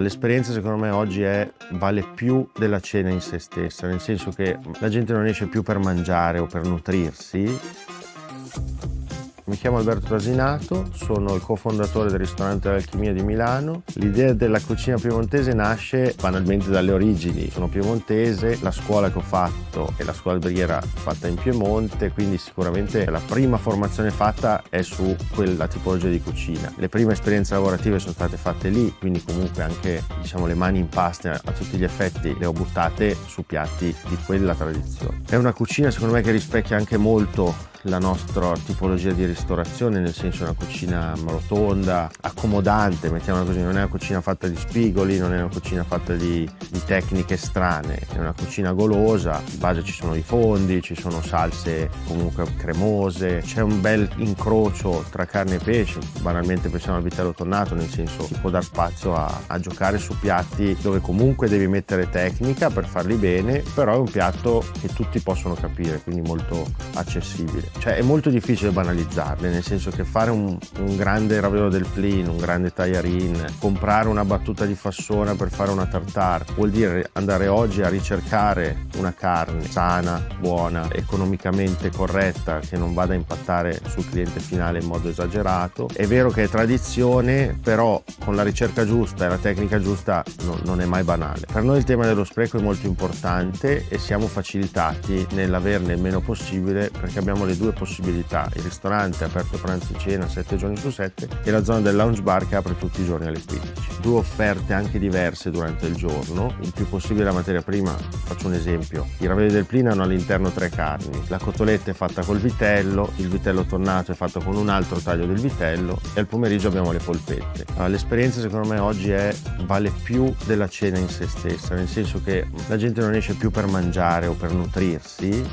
L'esperienza secondo me oggi vale più della cena in se stessa, nel senso che la gente non esce più per mangiare o per nutrirsi. Mi chiamo Alberto Tasinato, sono il cofondatore del ristorante L'Alchimia di Milano. L'idea della cucina piemontese nasce banalmente dalle origini. Sono piemontese, la scuola che ho fatto è la scuola alberghiera fatta in Piemonte, quindi sicuramente la prima formazione fatta è su quella tipologia di cucina. Le prime esperienze lavorative sono state fatte lì, quindi comunque anche le mani in pasta a tutti gli effetti le ho buttate su piatti di quella tradizione. È una cucina secondo me che rispecchia anche molto la nostra tipologia di ristorazione, nel senso una cucina rotonda, accomodante, mettiamola così, non è una cucina fatta di spigoli, non è una cucina fatta di tecniche strane, è una cucina golosa, di base ci sono i fondi, ci sono salse comunque cremose, c'è un bel incrocio tra carne e pesce, banalmente pensiamo al vitello tonnato, nel senso si può dar spazio a giocare su piatti dove comunque devi mettere tecnica per farli bene, però è un piatto che tutti possono capire, quindi molto accessibile. Cioè è molto difficile banalizzarle, nel senso che fare un grande raviolo del plin, un grande tagliarin, comprare una battuta di fassona per fare una tartare, vuol dire andare oggi a ricercare una carne sana, buona, economicamente corretta, che non vada a impattare sul cliente finale in modo esagerato. È vero che è tradizione, però con la ricerca giusta e la tecnica giusta non è mai banale. Per noi il tema dello spreco è molto importante e siamo facilitati nell'averne il meno possibile, perché abbiamo le due possibilità: il ristorante aperto pranzo e cena 7 giorni su 7 e la zona del lounge bar che apre tutti i giorni alle 15. Due offerte anche diverse durante il giorno, il più possibile la materia prima. Faccio un esempio: i ravioli del plin hanno all'interno 3 carni, la cotoletta è fatta col vitello, il vitello tonnato è fatto con un altro taglio del vitello e al pomeriggio abbiamo le polpette. L'esperienza secondo me oggi vale più della cena in se stessa, nel senso che la gente non esce più per mangiare o per nutrirsi,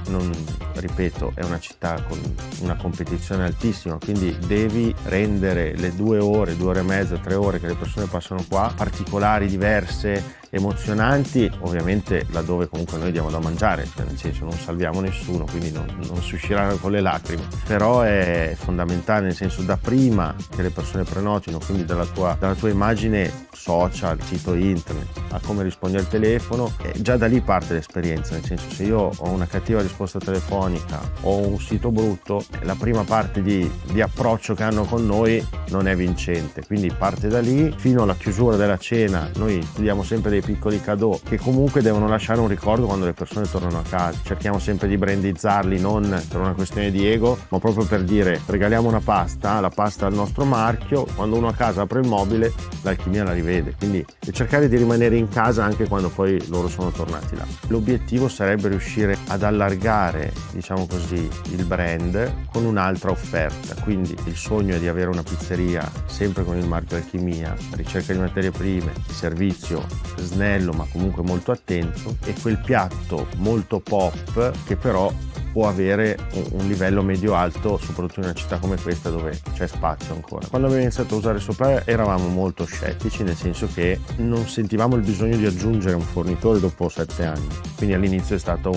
ripeto, è una città con una competizione altissima, quindi devi rendere le 2 ore, 2 ore e mezza, 3 ore che le persone passano qua particolari, diverse, emozionanti, ovviamente laddove comunque noi diamo da mangiare, cioè nel senso non salviamo nessuno, quindi non si usciranno con le lacrime, però è fondamentale, nel senso da prima che le persone prenotino, quindi dalla tua immagine social, sito internet, a come rispondi al telefono, già da lì parte l'esperienza, nel senso se io ho una cattiva risposta telefonica o un sito brutto, la prima parte di approccio che hanno con noi non è vincente, quindi parte da lì fino alla chiusura della cena. Noi diamo sempre dei piccoli cadeau che comunque devono lasciare un ricordo quando le persone tornano a casa. Cerchiamo sempre di brandizzarli, non per una questione di ego, ma proprio per dire: regaliamo una pasta, la pasta al nostro marchio, quando uno a casa apre il mobile l'Alchimia la rivede, quindi cercare di rimanere in casa anche quando poi loro sono tornati là. L'obiettivo sarebbe riuscire ad allargare, diciamo così, il brand con un'altra offerta, quindi il sogno è di avere una pizzeria sempre con il marchio Alchimia, ricerca di materie prime, servizio snello ma comunque molto attento, e quel piatto molto pop che però può avere un livello medio-alto, soprattutto in una città come questa dove c'è spazio ancora. Quando abbiamo iniziato a usare Supply eravamo molto scettici, nel senso che non sentivamo il bisogno di aggiungere un fornitore dopo 7 anni, quindi all'inizio è stata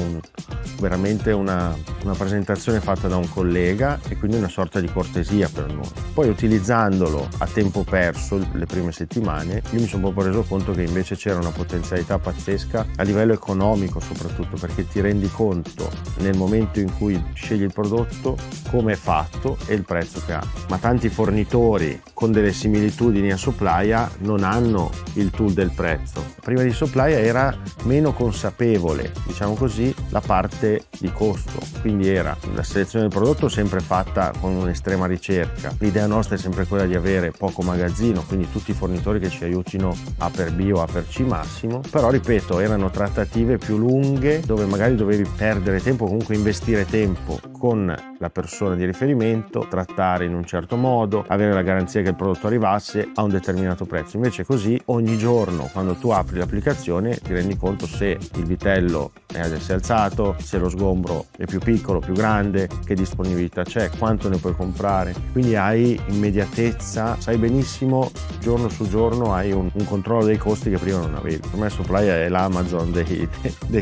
veramente una presentazione fatta da un collega e quindi una sorta di cortesia per noi. Poi utilizzandolo a tempo perso le prime settimane io mi sono proprio reso conto che invece c'era una potenzialità pazzesca a livello economico, soprattutto perché ti rendi conto nel momento in cui scegli il prodotto come è fatto e il prezzo che ha. Ma tanti fornitori con delle similitudini a Supplya non hanno il tool del prezzo. Prima di Supplya era meno consapevole, diciamo così, la parte di costo, quindi era la selezione del prodotto sempre fatta con un'estrema ricerca. L'idea nostra è sempre quella di avere poco magazzino, quindi tutti i fornitori che ci aiutino A per B o A per C massimo, però ripeto, erano trattative più lunghe dove magari dovevi perdere tempo, comunque investire tempo con la persona di riferimento, trattare in un certo modo, avere la garanzia che il prodotto arrivasse a un determinato prezzo. Invece così ogni giorno quando tu apri l'applicazione ti rendi conto se il vitello si è alzato, se lo sgombro è più piccolo, più grande, che disponibilità c'è, quanto ne puoi comprare, quindi hai immediatezza, sai benissimo giorno su giorno, hai un controllo dei costi che prima non avevi. Per me Supplya è l'Amazon dei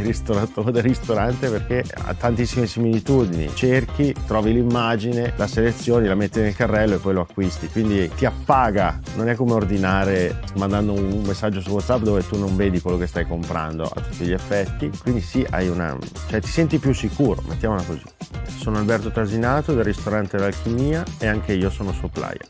ristoratori, del ristorante, perché ha tantissime similitudini, cerchi, trovi l'immagine, la selezioni, la metti nel carrello e poi lo acquisti, quindi ti appaga, non è come ordinare mandando un messaggio su WhatsApp dove tu non vedi quello che stai comprando a tutti gli effetti, quindi sì, ti senti più sicuro, mettiamola così. Sono Alberto Trasinato del ristorante L'Alchimia e anche io sono supplier.